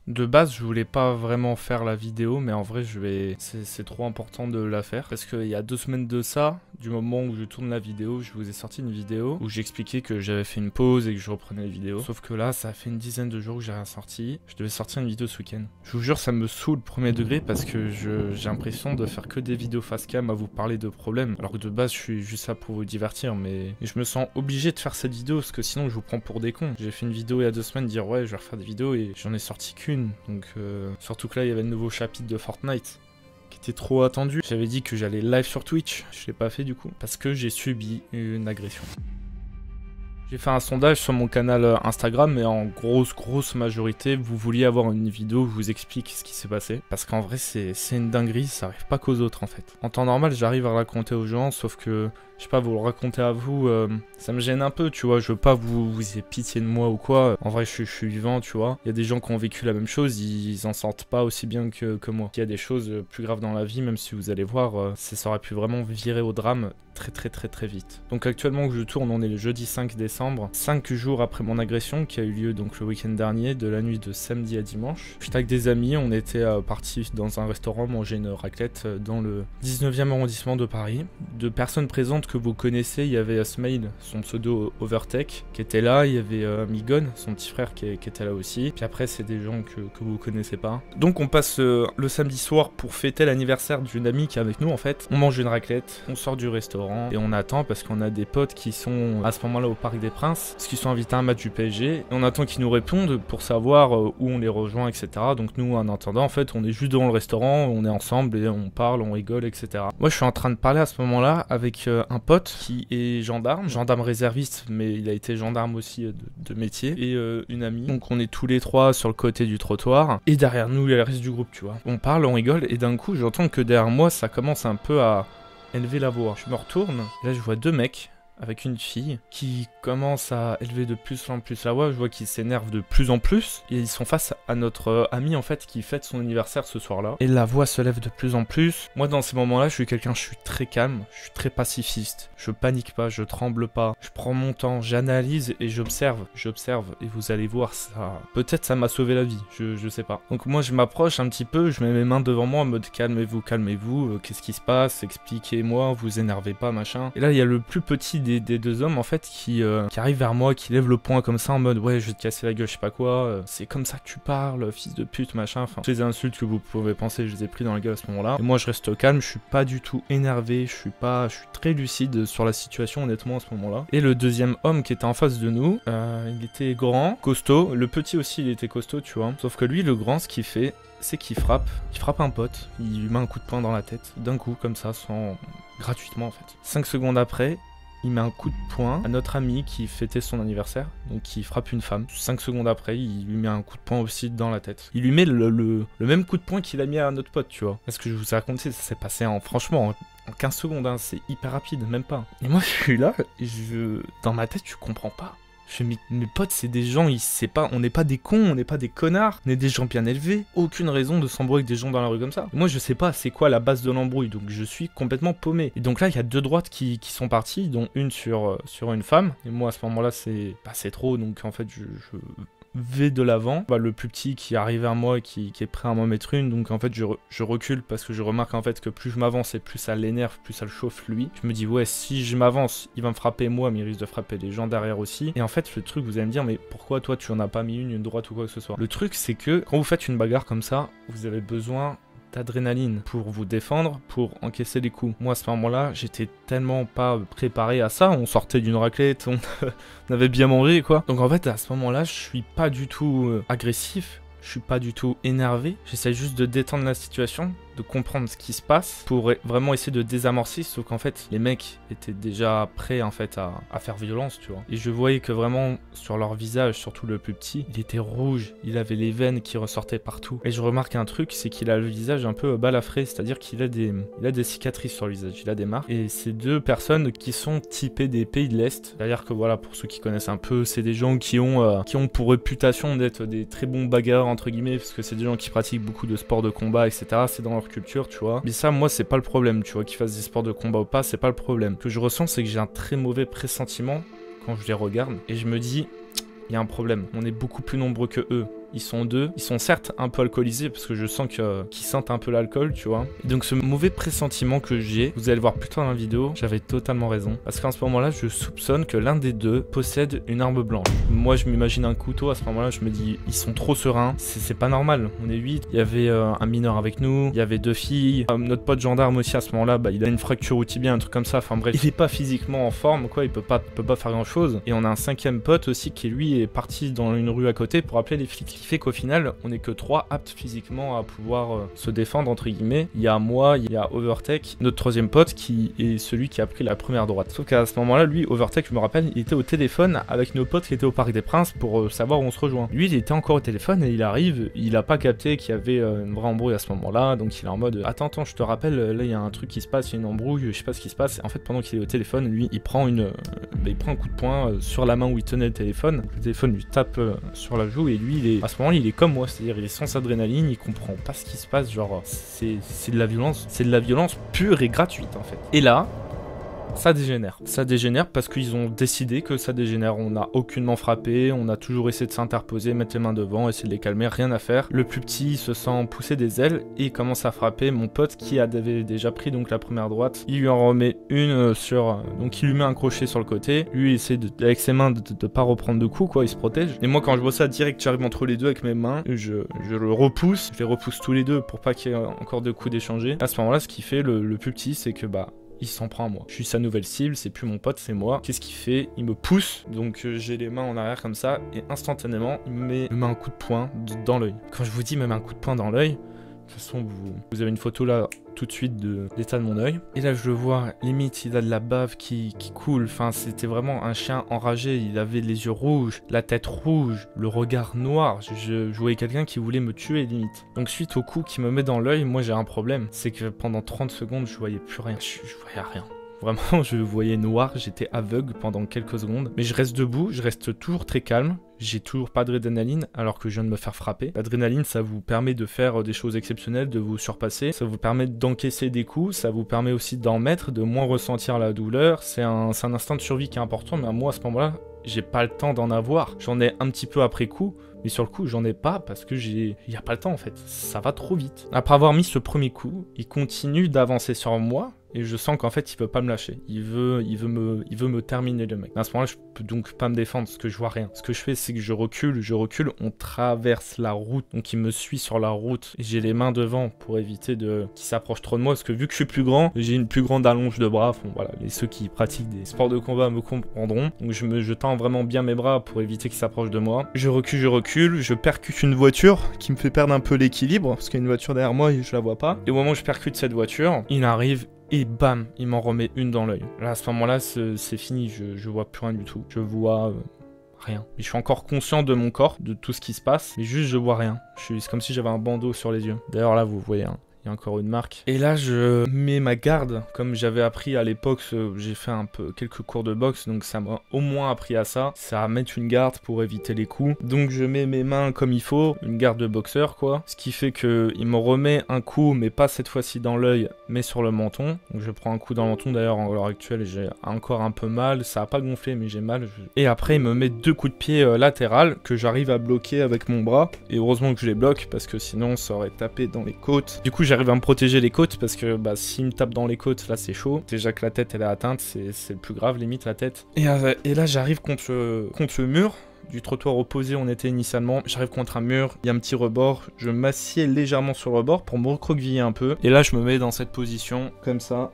De base, je voulais pas vraiment faire la vidéo, mais en vrai, c'est trop important de la faire. Parce qu'il y a 2 semaines de ça, du moment où je tourne la vidéo, je vous ai sorti une vidéo où j'expliquais que j'avais fait une pause et que je reprenais les vidéos. Sauf que là, ça fait une dizaine de jours que j'ai rien sorti. Je devais sortir une vidéo ce week-end. Je vous jure, ça me saoule premier degré parce que j'ai l'impression de faire que des vidéos face cam à vous parler de problèmes. Alors que de base, je suis juste là pour vous divertir, mais je me sens obligé de faire cette vidéo parce que sinon, je vous prends pour des cons. J'ai fait une vidéo il y a 2 semaines, dire ouais, je vais refaire des vidéos et j'en ai sorti qu'une. Donc surtout que là il y avait le nouveau chapitre de Fortnite qui était trop attendu. J'avais dit que j'allais live sur Twitch, je l'ai pas fait du coup parce que j'ai subi une agression. J'ai fait un sondage sur mon canal Instagram, mais en grosse majorité, vous vouliez avoir une vidéo où je vous explique ce qui s'est passé. Parce qu'en vrai, c'est une dinguerie, ça arrive pas qu'aux autres en fait. En temps normal, j'arrive à raconter aux gens, sauf que, je sais pas, vous le raconter à vous, ça me gêne un peu, tu vois. Je veux pas vous ayez pitié de moi ou quoi. En vrai, je suis vivant, tu vois. Il y a des gens qui ont vécu la même chose, ils en sortent pas aussi bien que moi. Il y a des choses plus graves dans la vie, même si vous allez voir, ça aurait pu vraiment virer au drame très vite. Donc actuellement que je tourne, on est le jeudi 5 décembre, 5 jours après mon agression qui a eu lieu donc le week-end dernier, de la nuit de samedi à dimanche. J'étais avec des amis, on était partis dans un restaurant manger une raclette dans le 19e arrondissement de Paris. De personnes présentes que vous connaissez, il y avait Smail, son pseudo Overtech, qui était là, il y avait Migon, son petit frère qui était là aussi. Puis après c'est des gens que vous connaissez pas. Donc on passe le samedi soir pour fêter l'anniversaire d'une amie qui est avec nous en fait. On mange une raclette, on sort du restaurant et on attend parce qu'on a des potes qui sont à ce moment-là au Parc des Princes, parce qu'ils sont invités à un match du PSG, et on attend qu'ils nous répondent pour savoir où on les rejoint, etc. Donc nous, en attendant, en fait, on est juste devant le restaurant, on est ensemble et on parle, on rigole, etc. Moi, je suis en train de parler à ce moment-là avec un pote qui est gendarme réserviste, mais il a été gendarme aussi de métier, et une amie. Donc on est tous les trois sur le côté du trottoir, et derrière nous, il y a le reste du groupe, tu vois. On parle, on rigole, et d'un coup, j'entends que derrière moi, ça commence un peu à élever la voix. Je me retourne, et là je vois 2 mecs avec une fille qui commence à élever de plus en plus la voix. Je vois qu'ils s'énervent de plus en plus et ils sont face à notre ami en fait qui fête son anniversaire ce soir-là. Et la voix se lève de plus en plus. Moi dans ces moments-là, je suis très calme, je suis très pacifiste. Je panique pas, je tremble pas. Je prends mon temps, j'analyse et j'observe. Et vous allez voir ça. Peut-être ça m'a sauvé la vie, je sais pas. Donc moi je m'approche un petit peu, je mets mes mains devant moi en mode calmez-vous, qu'est-ce qui se passe, expliquez-moi, vous énervez pas, machin. Et là il y a le plus petit des 2 hommes en fait qui arrive vers moi, qui lève le poing comme ça en mode ouais je vais te casser la gueule, je sais pas quoi, c'est comme ça que tu parles, fils de pute, machin, enfin toutes les insultes que vous pouvez penser, je les ai pris dans la gueule à ce moment-là. Et moi je reste calme, je suis pas du tout énervé, je suis très lucide sur la situation honnêtement à ce moment-là. Et le deuxième homme qui était en face de nous, il était grand, costaud, le petit aussi il était costaud tu vois, sauf que lui le grand ce qu'il fait c'est qu'il frappe un pote, il lui met un coup de poing dans la tête, d'un coup comme ça, gratuitement en fait. 5 secondes après, il met un coup de poing à notre ami qui fêtait son anniversaire, donc qui frappe une femme. 5 secondes après, il lui met un coup de poing aussi dans la tête. Il lui met le même coup de poing qu'il a mis à notre pote, tu vois. Parce que je vous ai raconté, ça s'est passé franchement, en 15 secondes, hein, c'est hyper rapide, même pas. Et moi, je suis là, et dans ma tête, je comprends pas. Mes potes, c'est des gens, on n'est pas des cons, on n'est pas des connards, on est des gens bien élevés. Aucune raison de s'embrouiller avec des gens dans la rue comme ça. Et moi, je sais pas c'est quoi la base de l'embrouille, donc je suis complètement paumé. Et donc là, il y a 2 droites qui sont parties, dont une sur une femme. Et moi, à ce moment-là, c'est trop, donc en fait, je vais de l'avant. Le plus petit qui arrive à moi, qui est prêt à m'en mettre une, donc en fait je recule parce que je remarque en fait que plus je m'avance et plus ça l'énerve, plus ça le chauffe lui. Je me dis ouais, si je m'avance, il va me frapper moi, mais il risque de frapper les gens derrière aussi. Et en fait le truc, vous allez me dire mais pourquoi toi tu en as pas mis une droite ou quoi que ce soit. Le truc c'est que quand vous faites une bagarre comme ça, vous avez besoin d'adrénaline pour vous défendre, pour encaisser les coups. Moi à ce moment-là, j'étais tellement pas préparé à ça, on sortait d'une raclette, on avait bien mangé quoi. Donc en fait à ce moment-là, je suis pas du tout agressif, je suis pas du tout énervé, j'essaie juste de détendre la situation, de comprendre ce qui se passe pour vraiment essayer de désamorcer, sauf qu'en fait les mecs étaient déjà prêts en fait à faire violence, tu vois. Et je voyais que vraiment sur leur visage, surtout le plus petit, il était rouge, il avait les veines qui ressortaient partout. Et je remarque un truc, c'est qu'il a le visage un peu balafré, c'est-à-dire qu'il a des cicatrices sur le visage, il a des marques. Et c'est 2 personnes qui sont typées des pays de l'Est, c'est-à-dire que voilà, pour ceux qui connaissent un peu, c'est des gens qui ont pour réputation d'être des très bons bagarreurs entre guillemets, parce que c'est des gens qui pratiquent beaucoup de sports de combat, etc. C'est dans leur culture, tu vois. Mais ça, moi, c'est pas le problème, tu vois, qu'ils fassent des sports de combat ou pas, c'est pas le problème. Ce que je ressens, c'est que j'ai un très mauvais pressentiment quand je les regarde, et je me dis, il y a un problème. On est beaucoup plus nombreux que eux. ils sont deux, ils sont certes un peu alcoolisés parce que je sens qu'ils sentent un peu l'alcool, tu vois. Et donc ce mauvais pressentiment que j'ai, vous allez le voir plus tard dans la vidéo, j'avais totalement raison. Parce qu'en ce moment-là, je soupçonne que l'un des deux possède une arme blanche. Moi, je m'imagine un couteau, à ce moment-là, je me dis, ils sont trop sereins, c'est pas normal, on est 8. Il y avait un mineur avec nous, il y avait 2 filles, notre pote gendarme aussi à ce moment-là, bah, il a une fracture au tibia, un truc comme ça, enfin bref, il est pas physiquement en forme, quoi, il peut pas faire grand-chose. Et on a un 5e pote aussi qui, lui, est parti dans une rue à côté pour appeler les flics. Ce qui fait qu'au final, on est que 3 aptes physiquement à pouvoir se défendre, entre guillemets. Il y a moi, il y a Overtech, notre 3e pote qui est celui qui a pris la première droite. Sauf qu'à ce moment-là, lui, Overtech, je me rappelle, il était au téléphone avec nos potes qui étaient au Parc des Princes pour savoir où on se rejoint. Lui, il était encore au téléphone et il arrive, il a pas capté qu'il y avait une vraie embrouille à ce moment-là, donc il est en mode attends, je te rappelle, là il y a un truc qui se passe, il y a une embrouille, je sais pas ce qui se passe. Et en fait, pendant qu'il est au téléphone, lui, il prend un coup de poing sur la main où il tenait le téléphone. Le téléphone lui tape sur la joue et lui, à ce moment-là, il est comme moi, c'est-à-dire il est sans adrénaline, il comprend pas ce qui se passe, genre c'est de la violence pure et gratuite en fait. Et là, ça dégénère. Ça dégénère parce qu'ils ont décidé que ça dégénère. On n'a aucunement frappé, on a toujours essayé de s'interposer, mettre les mains devant, essayer de les calmer, rien à faire. Le plus petit se sent pousser des ailes et il commence à frapper mon pote qui avait déjà pris donc la première droite. Il lui en remet une donc il lui met un crochet sur le côté. Lui il essaie avec ses mains de pas reprendre de coups, quoi, il se protège. Et moi quand je vois ça direct, j'arrive entre les deux avec mes mains, je le repousse, je les repousse tous les deux pour pas qu'il y ait encore de coups d'échanger. À ce moment-là, ce qui fait le plus petit, c'est que il s'en prend à moi. Je suis sa nouvelle cible, c'est plus mon pote, c'est moi. Qu'est-ce qu'il fait? Il me pousse, donc j'ai les mains en arrière comme ça, et instantanément, il me met un coup de poing dans l'œil. Quand je vous dis il me met un coup de poing dans l'œil, de toute façon, vous avez une photo là tout de suite de l'état de mon œil. Et là, je le vois, limite, il a de la bave qui coule. Enfin, c'était vraiment un chien enragé. Il avait les yeux rouges, la tête rouge, le regard noir. Je voyais quelqu'un qui voulait me tuer, limite. Donc, suite au coup qu'il me met dans l'œil, moi, j'ai un problème. C'est que pendant 30 secondes, je voyais plus rien. Je voyais rien. Vraiment, je voyais noir, j'étais aveugle pendant quelques secondes. Mais je reste debout, je reste toujours très calme. J'ai toujours pas d'adrénaline alors que je viens de me faire frapper. L'adrénaline, ça vous permet de faire des choses exceptionnelles, de vous surpasser. Ça vous permet d'encaisser des coups, ça vous permet aussi d'en mettre, de moins ressentir la douleur. C'est un instinct de survie qui est important, mais moi, à ce moment-là, j'ai pas le temps d'en avoir. J'en ai un petit peu après coup. Mais sur le coup, j'en ai pas parce que il y a pas le temps en fait. Ça va trop vite. Après avoir mis ce premier coup, il continue d'avancer sur moi. Et je sens qu'en fait, il veut pas me lâcher. Il veut me terminer, le mec. À ce moment-là, je peux donc pas me défendre parce que je vois rien. Ce que je fais, c'est que je recule. On traverse la route. Donc, il me suit sur la route. Et j'ai les mains devant pour éviter qu'il s'approche trop de moi. Parce que vu que je suis plus grand, j'ai une plus grande allonge de bras. Bon, voilà, ceux qui pratiquent des sports de combat me comprendront. Donc, je tends vraiment bien mes bras pour éviter qu'il s'approche de moi. Je recule. Je percute une voiture qui me fait perdre un peu l'équilibre. Parce qu'il y a une voiture derrière moi et je la vois pas. Et au moment où je percute cette voiture, il arrive. Et bam, il m'en remet une dans l'œil. Là, à ce moment-là, c'est fini. Je vois plus rien du tout. Je vois rien. Mais je suis encore conscient de mon corps, de tout ce qui se passe. Mais juste, je vois rien. C'est comme si j'avais un bandeau sur les yeux. D'ailleurs, là, vous voyez, hein, il y a encore une marque. Et là, je mets ma garde. Comme j'avais appris à l'époque, j'ai fait quelques cours de boxe. Donc, ça m'a au moins appris à ça. C'est à mettre une garde pour éviter les coups. Donc, je mets mes mains comme il faut. Une garde de boxeur, quoi. Ce qui fait qu'il me remet un coup, mais pas cette fois-ci dans l'œil, mais sur le menton. Donc, je prends un coup dans le menton. D'ailleurs, à l'heure actuelle, j'ai encore un peu mal. Ça a pas gonflé, mais j'ai mal. Et après, il me met 2 coups de pied latéral que j'arrive à bloquer avec mon bras. Et heureusement que je les bloque parce que sinon, ça aurait tapé dans les côtes. Du coup, j'arrive à me protéger les côtes parce que s'il me tape dans les côtes, là c'est chaud. Déjà que la tête elle est atteinte, c'est le plus grave, limite la tête. Et là j'arrive contre le mur du trottoir opposé où on était initialement. J'arrive contre un mur, il y a un petit rebord, je m'assieds légèrement sur le rebord pour me recroqueviller un peu. Et là je me mets dans cette position comme ça.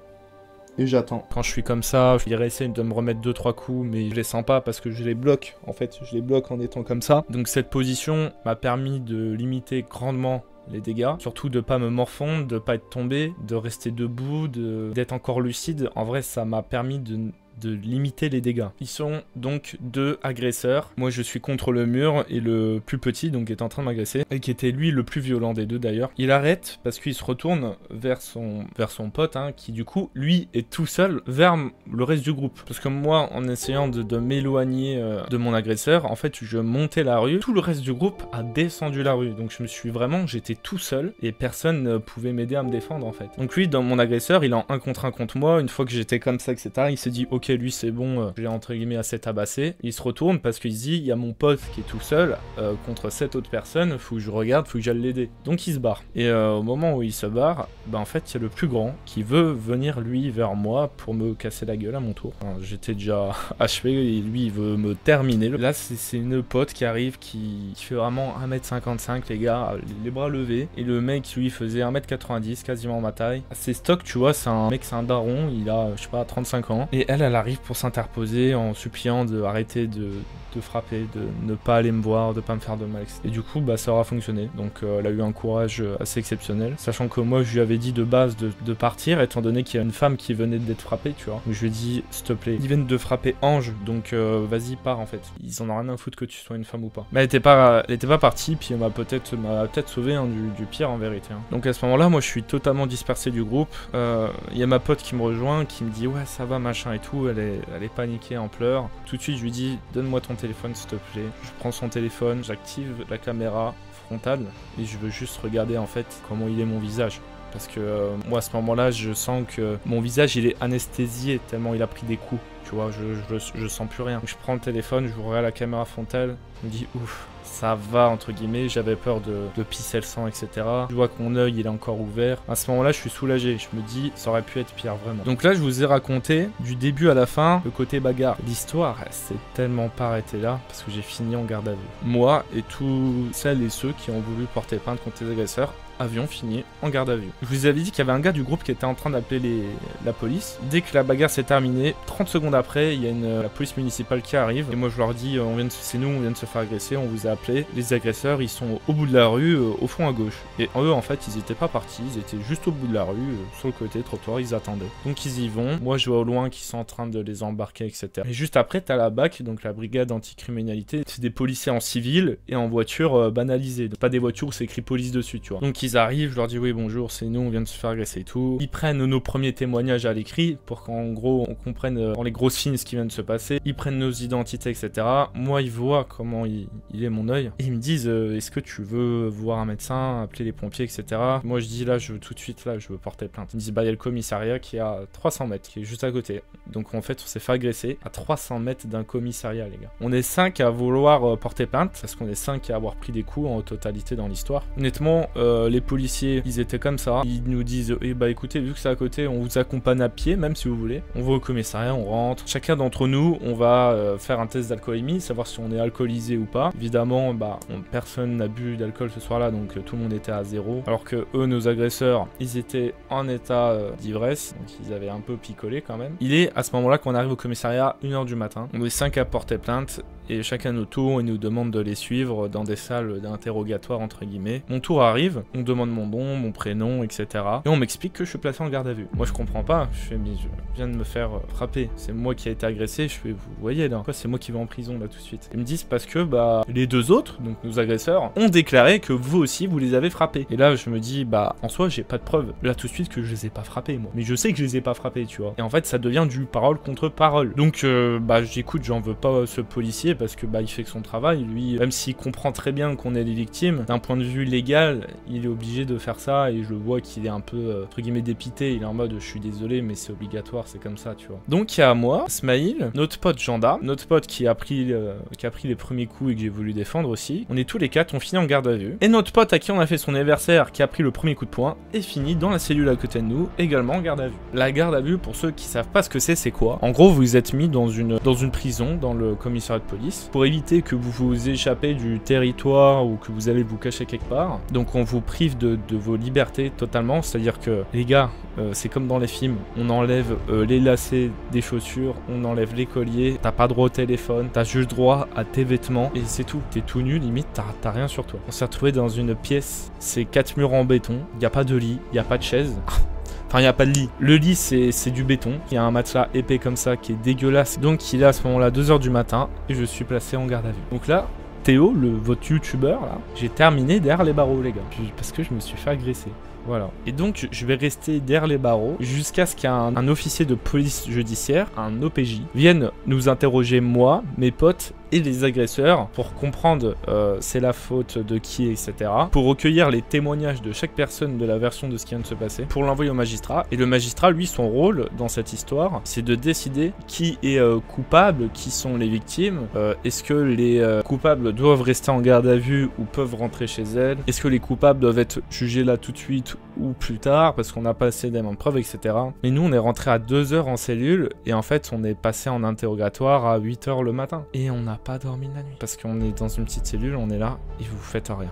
Et j'attends. Quand je suis comme ça, je dirais essayer de me remettre 2-3 coups, mais je les sens pas parce que je les bloque. En fait, je les bloque en étant comme ça. Donc cette position m'a permis de limiter grandement les dégâts, surtout de pas me morfondre, de pas être tombé, de rester debout, d'être encore lucide. En vrai, ça m'a permis de limiter les dégâts. Ils sont donc 2 agresseurs. Moi, je suis contre le mur et le plus petit, donc, est en train de m'agresser, et qui était lui le plus violent des deux d'ailleurs. Il arrête parce qu'il se retourne vers son pote, hein, qui du coup, lui, est tout seul vers le reste du groupe. Parce que moi, en essayant de m'éloigner de mon agresseur, en fait, je montais la rue. Tout le reste du groupe a descendu la rue. Donc, j'étais tout seul et personne ne pouvait m'aider à me défendre, en fait. Donc lui, dans mon agresseur, il est en 1 contre 1 contre moi. Une fois que j'étais comme ça, etc., il s'est dit, ok, lui c'est bon, je l'ai entre guillemets assez tabassé. Il se retourne parce qu'il se dit, il y a mon pote qui est tout seul contre 7 autres personnes, faut que je regarde, faut que j'aille l'aider. Donc il se barre. Et au moment où il se barre, bah en fait il y a le plus grand qui veut venir lui vers moi pour me casser la gueule à mon tour. Enfin, j'étais déjà achevé et lui il veut me terminer. Là c'est une pote qui arrive qui fait vraiment 1m55 les gars, les bras levés. Et le mec lui faisait 1m90, quasiment ma taille. C'est stock tu vois, c'est un mec, c'est un daron, il a je sais pas 35 ans. Et elle arrive pour s'interposer en suppliant de arrêter de frapper, de ne pas aller me voir, de pas me faire de mal, etc. Et du coup, bah ça aura fonctionné. Donc elle a eu un courage assez exceptionnel. Sachant que moi, je lui avais dit de base de partir, étant donné qu'il y a une femme qui venait d'être frappée, tu vois. Donc je lui ai dit, s'il te plaît, ils viennent de frapper Ange, donc vas-y, pars en fait. Ils en ont rien à foutre que tu sois une femme ou pas. Mais elle était pas partie, puis elle m'a peut-être sauvé hein, du pire en vérité. Hein. Donc à ce moment-là, moi je suis totalement dispersé du groupe. Il y a ma pote qui me rejoint, qui me dit ouais ça va machin et tout. Elle est paniquée en pleurs. Tout de suite, je lui dis donne-moi ton téléphone s'il te plaît. Je prends son téléphone, j'active la caméra frontale et je veux juste regarder en fait comment il est mon visage. Parce que moi à ce moment-là je sens que mon visage il est anesthésié tellement il a pris des coups. Tu vois, je sens plus rien. Donc, je prends le téléphone, je regarde la caméra frontale, je me dis ouf, ça va entre guillemets, j'avais peur de pisser le sang, etc. Je vois que mon œil il est encore ouvert. À ce moment-là, je suis soulagé. Je me dis, ça aurait pu être pire vraiment. Donc là, je vous ai raconté du début à la fin le côté bagarre. L'histoire, elle s'est tellement pas arrêtée là parce que j'ai fini en garde à vue. Moi et tous celles et ceux qui ont voulu porter plainte contre les agresseurs avions fini en garde à vue. Je vous avais dit qu'il y avait un gars du groupe qui était en train d'appeler la police. Dès que la bagarre s'est terminée, 30 secondes après, il y a la police municipale qui arrive. Et moi je leur dis, c'est nous, on vient de se faire agresser, on vous a appelé. Les agresseurs, ils sont au bout de la rue, au fond à gauche. Et eux, en fait, ils étaient pas partis, ils étaient juste au bout de la rue, sur le côté, trottoir, ils attendaient. Donc ils y vont. Moi je vois au loin qu'ils sont en train de les embarquer, etc. Et juste après, t'as la BAC, donc la brigade anticriminalité. C'est des policiers en civil et en voiture banalisée. Donc, pas des voitures où c'est écrit police dessus, tu vois. Donc ils arrivent, je leur dis oui bonjour, c'est nous, on vient de se faire agresser et tout. Ils prennent nos premiers témoignages à l'écrit pour qu'en gros on comprenne dans les grosses lignes ce qui vient de se passer. Ils prennent nos identités, etc. Moi ils voient comment il est mon œil. Et ils me disent est-ce que tu veux voir un médecin, appeler les pompiers, etc. Moi je dis là je veux tout de suite, là je veux porter plainte. Ils me disent bah il y a le commissariat qui est à 300 mètres, qui est juste à côté. Donc en fait on s'est fait agresser à 300 mètres d'un commissariat les gars. On est 5 à vouloir porter plainte parce qu'on est 5 à avoir pris des coups en totalité dans l'histoire. Honnêtement les policiers ils étaient comme ça, ils nous disent eh bah écoutez vu que c'est à côté on vous accompagne à pied même si vous voulez, on va au commissariat, on rentre, chacun d'entre nous on va faire un test d'alcoolémie, savoir si on est alcoolisé ou pas. Évidemment bah personne n'a bu d'alcool ce soir là donc tout le monde était à zéro, alors que eux nos agresseurs ils étaient en état d'ivresse, donc ils avaient un peu picolé quand même. Il est à ce moment là qu'on arrive au commissariat 1h du matin, on est 5 à porter plainte et chacun notre tour, il nous demande de les suivre dans des salles d'interrogatoire entre guillemets. Mon tour arrive, on demande mon nom, mon prénom, etc. Et on m'explique que je suis placé en garde à vue. Moi je comprends pas, je fais mais je viens de me faire frapper, c'est moi qui ai été agressé, je fais vous voyez là, c'est moi qui vais en prison là tout de suite. Ils me disent parce que bah les deux autres, donc nos agresseurs, ont déclaré que vous aussi vous les avez frappés. Et là je me dis bah en soi j'ai pas de preuve là tout de suite que je les ai pas frappés moi. Mais je sais que je les ai pas frappés tu vois. Et en fait ça devient du parole contre parole. Donc bah j'écoute, j'en veux pas ce policier parce que bah il fait que son travail, lui, même s'il comprend très bien qu'on est les victimes, d'un point de vue légal, il est obligé de faire ça et je vois qu'il est un peu, entre guillemets, dépité, il est en mode je suis désolé mais c'est obligatoire, c'est comme ça, tu vois. Donc il y a moi, Smaïl, notre pote gendarme, notre pote qui a pris les premiers coups et que j'ai voulu défendre aussi, on est tous les 4, on finit en garde à vue, et notre pote à qui on a fait son anniversaire, qui a pris le premier coup de poing, est fini dans la cellule à côté de nous, également en garde à vue. La garde à vue, pour ceux qui savent pas ce que c'est quoi? En gros, vous êtes mis dans une prison, dans le commissariat de police, pour éviter que vous vous échappez du territoire ou que vous allez vous cacher quelque part. Donc on vous prive de vos libertés totalement, c'est-à-dire que les gars, c'est comme dans les films, on enlève les lacets des chaussures, on enlève les colliers, t'as pas droit au téléphone, t'as juste droit à tes vêtements et c'est tout. T'es tout nu, limite t'as rien sur toi. On s'est retrouvé dans une pièce, c'est 4 murs en béton, y a pas de lit, y a pas de chaise. Enfin, il n'y a pas de lit. Le lit, c'est du béton. Il y a un matelas épais comme ça qui est dégueulasse. Donc, il est à ce moment-là 2h du matin et je suis placé en garde à vue. Donc là, Théo, votre youtubeur, là, j'ai terminé derrière les barreaux, les gars. Parce que je me suis fait agresser. Voilà. Et donc, je vais rester derrière les barreaux jusqu'à ce qu'un officier de police judiciaire, un OPJ, vienne nous interroger, moi, mes potes et les agresseurs pour comprendre c'est la faute de qui, etc. Pour recueillir les témoignages de chaque personne de la version de ce qui vient de se passer, pour l'envoyer au magistrat. Et le magistrat, lui, son rôle dans cette histoire, c'est de décider qui est coupable, qui sont les victimes, est-ce que les coupables doivent rester en garde à vue ou peuvent rentrer chez elles, est-ce que les coupables doivent être jugés là tout de suite ou plus tard parce qu'on n'a pas assez d'éléments de preuve, etc. Mais nous, on est rentré à 2 heures en cellule et en fait, on est passé en interrogatoire à 8 heures le matin. Et on n'a pas dormi la nuit. Parce qu'on est dans une petite cellule, on est là et vous faites rien.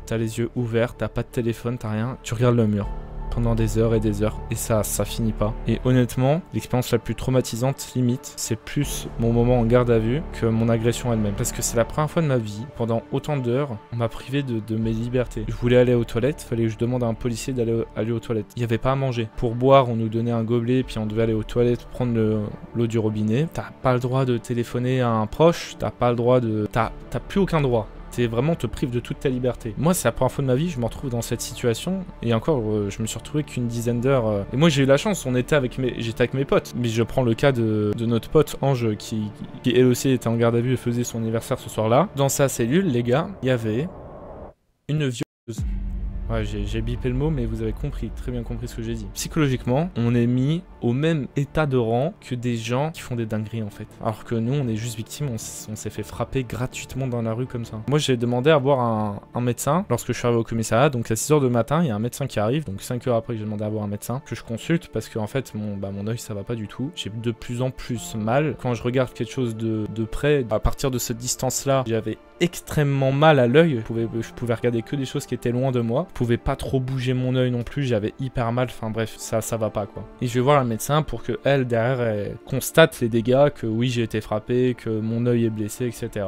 T'as les yeux ouverts, t'as pas de téléphone, t'as rien, tu regardes le mur pendant des heures et ça finit pas. Et honnêtement, l'expérience la plus traumatisante, limite, c'est plus mon moment en garde à vue que mon agression elle-même. Parce que c'est la première fois de ma vie, pendant autant d'heures, on m'a privé de mes libertés. Je voulais aller aux toilettes, fallait que je demande à un policier d'aller aux toilettes. Il y avait pas à manger. Pour boire, on nous donnait un gobelet, puis on devait aller aux toilettes prendre l'eau du robinet. T'as pas le droit de téléphoner à un proche, t'as pas le droit de... T'as plus aucun droit. C'est vraiment te prive de toute ta liberté. Moi, c'est la première fois de ma vie, je me retrouve dans cette situation. Et encore, je me suis retrouvé qu'une dizaine d'heures. Et moi, j'ai eu la chance, j'étais avec mes potes. Mais je prends le cas de notre pote Ange, qui elle aussi était en garde à vue et faisait son anniversaire ce soir-là. Dans sa cellule, les gars, il y avait une violeuse. Ouais, j'ai bipé le mot, mais vous avez compris, très bien compris ce que j'ai dit. Psychologiquement, on est mis au même état de rang que des gens qui font des dingueries en fait. Alors que nous, on est juste victimes, on s'est fait frapper gratuitement dans la rue comme ça. Moi, j'ai demandé à voir un médecin lorsque je suis arrivé au commissariat. Donc à 6h du matin, il y a un médecin qui arrive. Donc 5 heures après, j'ai demandé à voir un médecin que je consulte parce que en fait, mon œil, ça va pas du tout. J'ai de plus en plus mal. Quand je regarde quelque chose de près, à partir de cette distance-là, j'avais extrêmement mal à l'œil. Je pouvais regarder que des choses qui étaient loin de moi. Je pouvais pas trop bouger mon œil non plus, j'avais hyper mal, enfin bref, ça va pas quoi. Et je vais voir la médecin pour que elle, derrière, elle constate les dégâts, que oui, j'ai été frappé, que mon œil est blessé, etc.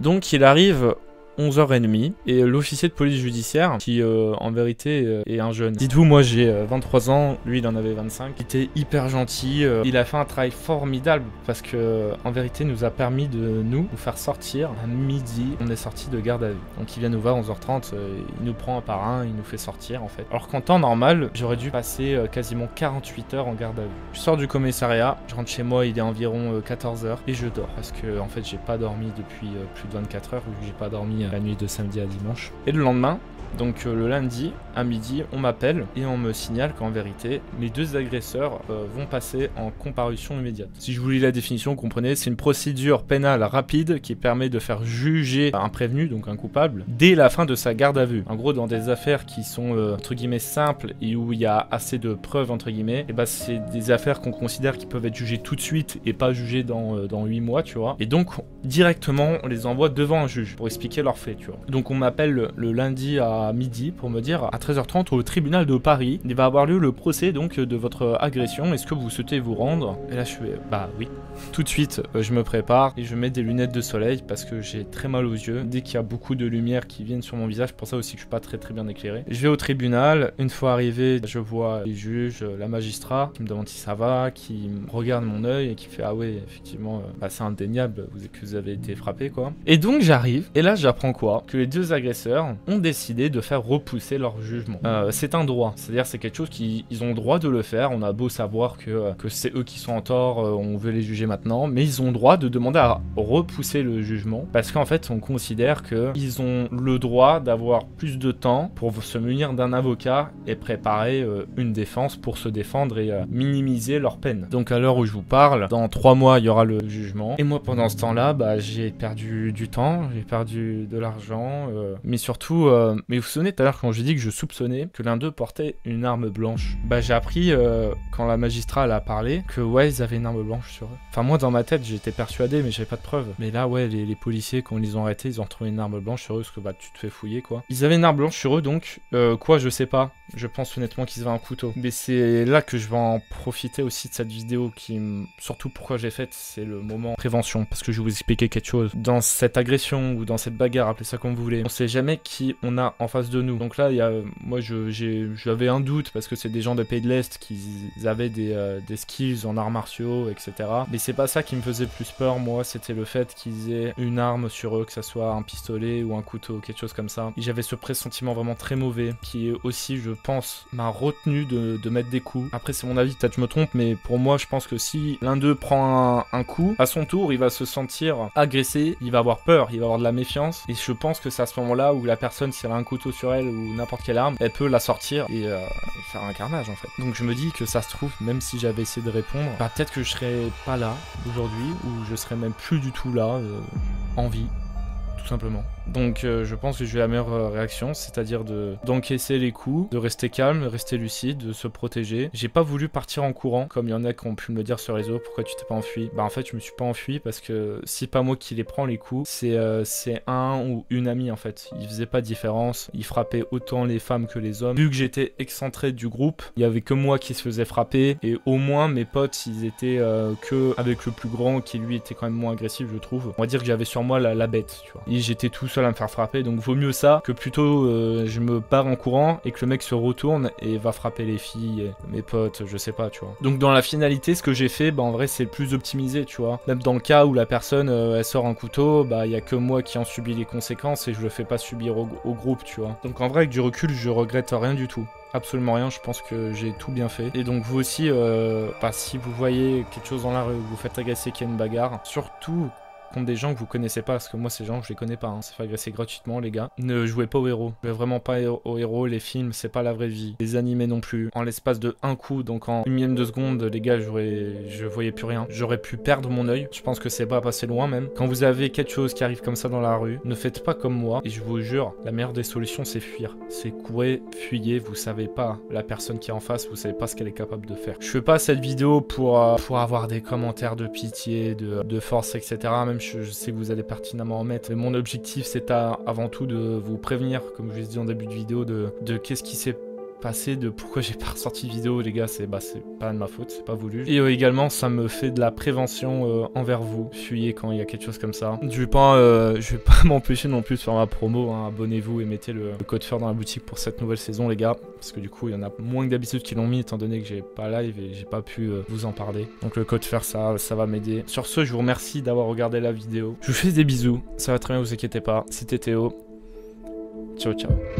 Donc il arrive 11h30 et l'officier de police judiciaire qui en vérité est un jeune. Dites-vous, moi j'ai 23 ans, lui il en avait 25. Il était hyper gentil, il a fait un travail formidable parce que en vérité nous a permis de nous faire sortir à midi. On est sorti de garde à vue. Donc il vient nous voir à 11h30, il nous prend un par un, il nous fait sortir en fait. Alors qu'en temps normal, j'aurais dû passer quasiment 48 heures en garde à vue. Je sors du commissariat, je rentre chez moi, il est environ 14h et je dors parce que en fait j'ai pas dormi depuis plus de 24 heures, vu que j'ai pas dormi la nuit de samedi à dimanche. Et le lendemain, donc le lundi à midi, on m'appelle et on me signale qu'en vérité, mes 2 agresseurs vont passer en comparution immédiate. Si je vous lis la définition, vous comprenez, c'est une procédure pénale rapide qui permet de faire juger un prévenu, donc un coupable, dès la fin de sa garde à vue. En gros, dans des affaires qui sont entre guillemets simples et où il y a assez de preuves entre guillemets, et bah c'est des affaires qu'on considère qui peuvent être jugées tout de suite et pas jugées dans 8 mois, tu vois. Et donc directement, on les envoie devant un juge pour expliquer leurs faits, tu vois. Donc on m'appelle le lundi à midi pour me dire à 13h30 au tribunal de Paris, il va avoir lieu le procès donc de votre agression, est-ce que vous souhaitez vous rendre? Et là je fais bah oui. Tout de suite je me prépare et je mets des lunettes de soleil parce que j'ai très mal aux yeux dès qu'il y a beaucoup de lumière qui viennent sur mon visage, pour ça aussi que je suis pas très bien éclairé. Je vais au tribunal, une fois arrivé je vois les juges, la magistrat qui me demande si ça va, qui regarde mon œil et qui fait ah ouais effectivement bah, c'est indéniable que vous avez été frappé quoi. Et donc j'arrive et là j'apprends quoi? Que les 2 agresseurs ont décidé de faire repousser leur jugement. C'est un droit, c'est-à-dire c'est quelque chose qu'ils ont le droit de le faire. On a beau savoir que c'est eux qui sont en tort, on veut les juger maintenant, mais ils ont le droit de demander à repousser le jugement parce qu'en fait on considère qu'ils ont le droit d'avoir plus de temps pour se munir d'un avocat et préparer une défense pour se défendre et minimiser leur peine. Donc à l'heure où je vous parle, dans 3 mois il y aura le jugement et moi pendant ce temps-là bah, j'ai perdu du temps, j'ai perdu de l'argent, mais surtout mais vous vous souvenez tout à l'heure quand j'ai dit que je soupçonnais que l'un d'eux portait une arme blanche. Bah j'ai appris quand la magistrat elle a parlé que ouais ils avaient une arme blanche sur eux. Enfin moi dans ma tête j'étais persuadé mais j'avais pas de preuves. Mais là ouais les policiers quand ils les ont arrêtés ils ont retrouvé une arme blanche sur eux parce que bah tu te fais fouiller quoi. Ils avaient une arme blanche sur eux donc quoi je sais pas. Je pense honnêtement qu'ils avaient un couteau. Mais c'est là que je vais en profiter aussi de cette vidéo qui surtout pourquoi j'ai faite, c'est le moment prévention parce que je vais vous expliquer quelque chose. Dans cette agression ou dans cette bagarre, appelez ça comme vous voulez, on sait jamais qui on a en face de nous. Donc là, moi j'avais un doute parce que c'est des gens de pays de l'Est qui avaient des skills en arts martiaux, etc. Mais c'est pas ça qui me faisait le plus peur, moi, c'était le fait qu'ils aient une arme sur eux, que ça soit un pistolet ou un couteau, quelque chose comme ça. Et j'avais ce pressentiment vraiment très mauvais qui est aussi, je pense, m'a retenu de mettre des coups. Après, c'est mon avis, peut-être je me trompe, mais pour moi, je pense que si l'un d'eux prend un coup, à son tour, il va se sentir agressé, il va avoir peur, il va avoir de la méfiance. Et je pense que c'est à ce moment-là où la personne, si elle a un couteau sur elle ou n'importe quelle arme, elle peut la sortir et faire un carnage en fait. Donc je me dis que ça se trouve, même si j'avais essayé de répondre, bah peut-être que je serais pas là aujourd'hui, ou je serais même plus du tout là, en vie, tout simplement. Donc je pense que j'ai eu la meilleure réaction, c'est-à-dire d'encaisser les coups, de rester calme, de rester lucide, de se protéger. J'ai pas voulu partir en courant, comme il y en a qui ont pu me dire sur les réseaux, pourquoi tu t'es pas enfui? Bah en fait je me suis pas enfui parce que si pas moi qui les prends les coups, c'est un ou une amie en fait. Il faisait pas de différence, il frappait autant les femmes que les hommes. Vu que j'étais excentré du groupe, il y avait que moi qui se faisait frapper, et au moins mes potes ils étaient que avec le plus grand qui lui était quand même moins agressif je trouve. On va dire que j'avais sur moi la bête, tu vois. Et j'étais tout seul à me faire frapper, donc vaut mieux ça que plutôt je me pars en courant et que le mec se retourne et va frapper les filles, mes potes, je sais pas, tu vois. Donc dans la finalité, ce que j'ai fait, bah en vrai c'est le plus optimisé, tu vois. Même dans le cas où la personne elle sort un couteau, bah il y a que moi qui en subis les conséquences et je le fais pas subir au groupe, tu vois. Donc en vrai avec du recul, je regrette rien du tout. Absolument rien, je pense que j'ai tout bien fait. Et donc vous aussi, bah, si vous voyez quelque chose dans la rue, vous faites agresser qu'il y a une bagarre, surtout contre des gens que vous connaissez pas, parce que moi ces gens je les connais pas, hein. Ça fait agresser gratuitement les gars. Ne jouez pas au héros, jouez vraiment pas au héros, les films c'est pas la vraie vie, les animés non plus. En l'espace de un coup, donc en une millième de seconde, les gars je voyais plus rien. J'aurais pu perdre mon œil, je pense que c'est pas passé loin même. Quand vous avez quelque chose qui arrive comme ça dans la rue, ne faites pas comme moi, et je vous jure, la meilleure des solutions c'est fuir. C'est courir, fuyez, vous savez pas la personne qui est en face, vous savez pas ce qu'elle est capable de faire. Je fais pas cette vidéo pour avoir des commentaires de pitié, de force, etc. Même je sais que vous allez pertinemment en mettre. Mais mon objectif, c'est avant tout de vous prévenir, comme je vous ai dit en début de vidéo, de qu'est-ce qui s'est passé, de pourquoi j'ai pas ressorti de vidéo, les gars, c'est pas de ma faute, c'est pas voulu. Et également, ça me fait de la prévention envers vous. Fuyez quand il y a quelque chose comme ça. Je vais pas m'empêcher non plus de faire ma promo, hein. Abonnez-vous et mettez le code FER dans la boutique pour cette nouvelle saison, les gars. Parce que du coup, il y en a moins que d'habitude qui l'ont mis, étant donné que j'ai pas live et j'ai pas pu vous en parler. Donc le code FER, ça va m'aider. Sur ce, je vous remercie d'avoir regardé la vidéo. Je vous fais des bisous. Ça va très bien, vous inquiétez pas. C'était Théo. Ciao, ciao.